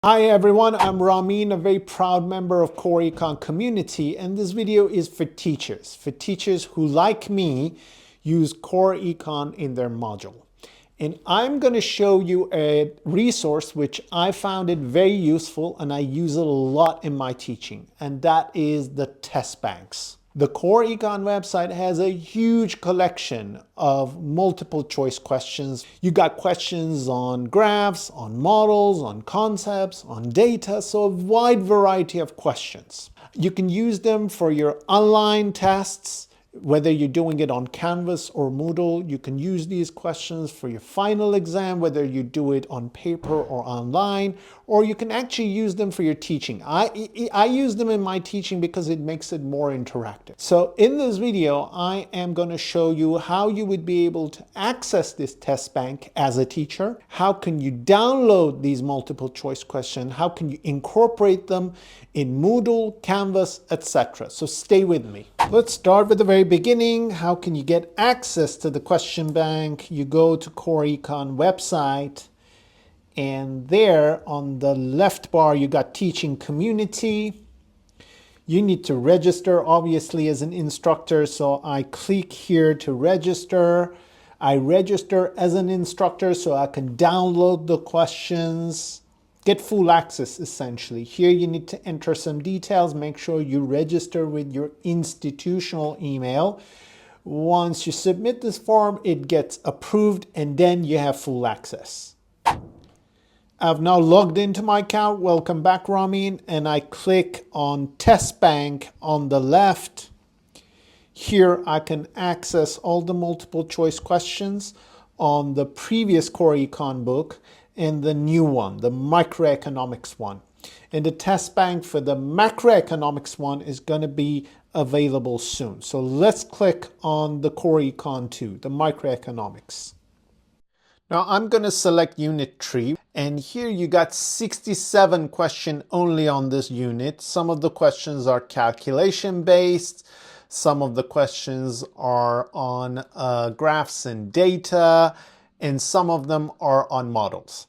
Hi everyone, I'm Ramin, a very proud member of Core Econ community, and this video is for teachers who, like me, use Core Econ in their module. And I'm going to show you a resource which I found it very useful and I use it a lot in my teaching, and that is the test banks. The Core Econ website has a huge collection of multiple choice questions. You got questions on graphs, on models, on concepts, on data, so a wide variety of questions. You can use them for your online tests, whether you're doing it on Canvas or Moodle. You can use these questions for your final exam, whether you do it on paper or online, or you can actually use them for your teaching. I use them in my teaching because it makes it more interactive. So in this video, I am going to show you how you would be able to access this test bank as a teacher. How can you download these multiple choice questions? How can you incorporate them in Moodle, Canvas, etc. So stay with me. Let's start with the very beginning. How can you get access to the question bank? You go to Core Econ website, and there on the left bar you got teaching community. You need to register obviously as an instructor, so I click here to register. I register as an instructor so I can download the questions, get full access essentially. Here you need to enter some details, make sure you register with your institutional email. Once you submit this form, it gets approved and then you have full access. I've now logged into my account. Welcome back, Ramin. And I click on Test Bank on the left. Here I can access all the multiple choice questions on the previous Core Econ book and the new one, the microeconomics one. And the test bank for the macroeconomics one is going to be available soon. So let's click on the Core Econ 2, the microeconomics. Now I'm going to select Unit 3, and here you got 67 questions only on this unit. Some of the questions are calculation based, some of the questions are on graphs and data, and some of them are on models.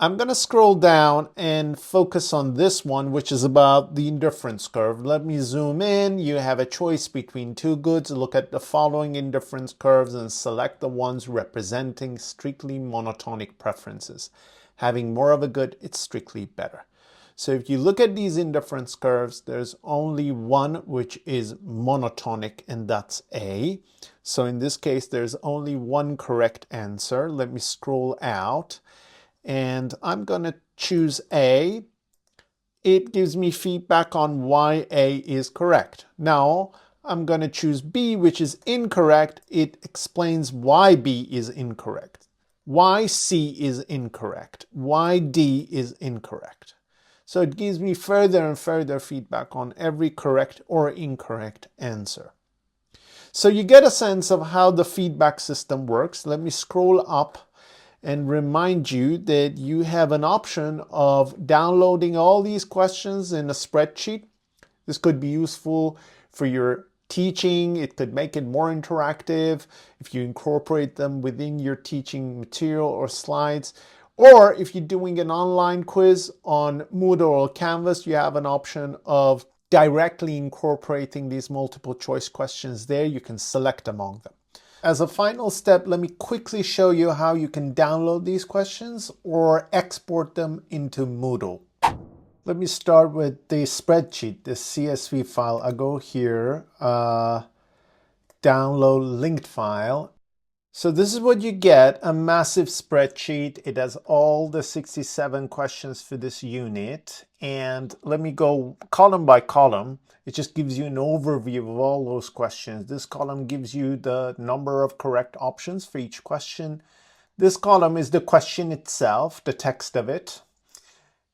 I'm going to scroll down and focus on this one, which is about the indifference curve. Let me zoom in. You have a choice between two goods. Look at the following indifference curves and select the ones representing strictly monotonic preferences. Having more of a good, it's strictly better. So if you look at these indifference curves, there's only one which is monotonic, and that's A. So in this case, there's only one correct answer. Let me scroll out. And I'm going to choose A. It gives me feedback on why A is correct. Now I'm going to choose B, which is incorrect. It explains why B is incorrect, why C is incorrect, why D is incorrect. So it gives me further and further feedback on every correct or incorrect answer. So you get a sense of how the feedback system works. Let me scroll up and remind you that you have an option of downloading all these questions in a spreadsheet. This could be useful for your teaching. It could make it more interactive if you incorporate them within your teaching material or slides. Or if you're doing an online quiz on Moodle or Canvas, you have an option of directly incorporating these multiple choice questions there. You can select among them. As a final step, let me quickly show you how you can download these questions or export them into Moodle. Let me start with the spreadsheet, the CSV file. I go here, download linked file. So this is what you get, a massive spreadsheet. It has all the 67 questions for this unit. And let me go column by column. It just gives you an overview of all those questions. This column gives you the number of correct options for each question. This column is the question itself, the text of it.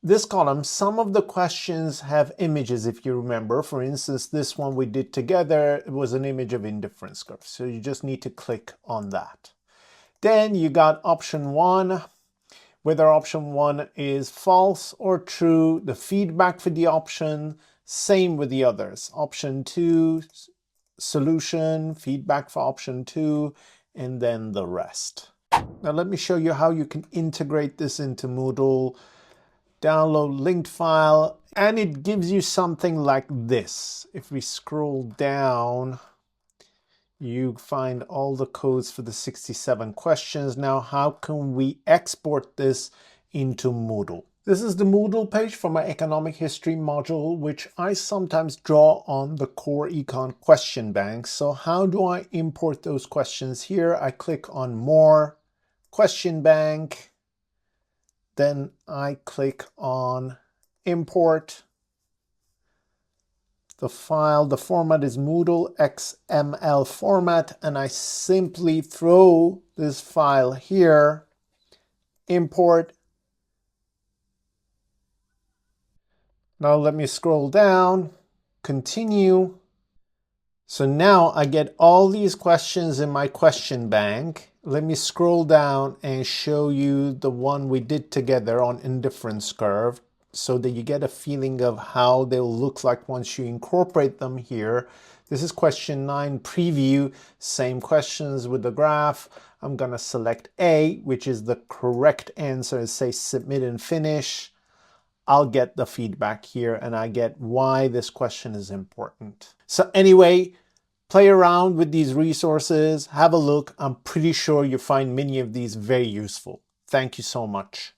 This column, some of the questions have images, if you remember. For instance, this one we did together, it was an image of indifference curve. So you just need to click on that. Then you got option 1, whether option 1 is false or true, the feedback for the option, same with the others. Option 2, solution, feedback for option 2, and then the rest. Now let me show you how you can integrate this into Moodle. download linked file, and it gives you something like this. If we scroll down, you find all the codes for the 67 questions. Now, how can we export this into Moodle? This is the Moodle page for my economic history module, which I sometimes draw on the core econ question bank. So how do I import those questions here? I click on More, Question Bank. Then I click on Import. The file, the format is Moodle XML format, and I simply throw this file here, import. Now let me scroll down, continue. So now I get all these questions in my question bank. Let me scroll down and show you the one we did together on indifference curve so that you get a feeling of how they'll look like once you incorporate them here. This is question 9 preview, same questions with the graph. I'm going to select A, which is the correct answer, and say submit and finish. I'll get the feedback here and I get why this question is important. So anyway, play around with these resources, have a look. I'm pretty sure you find many of these very useful. Thank you so much.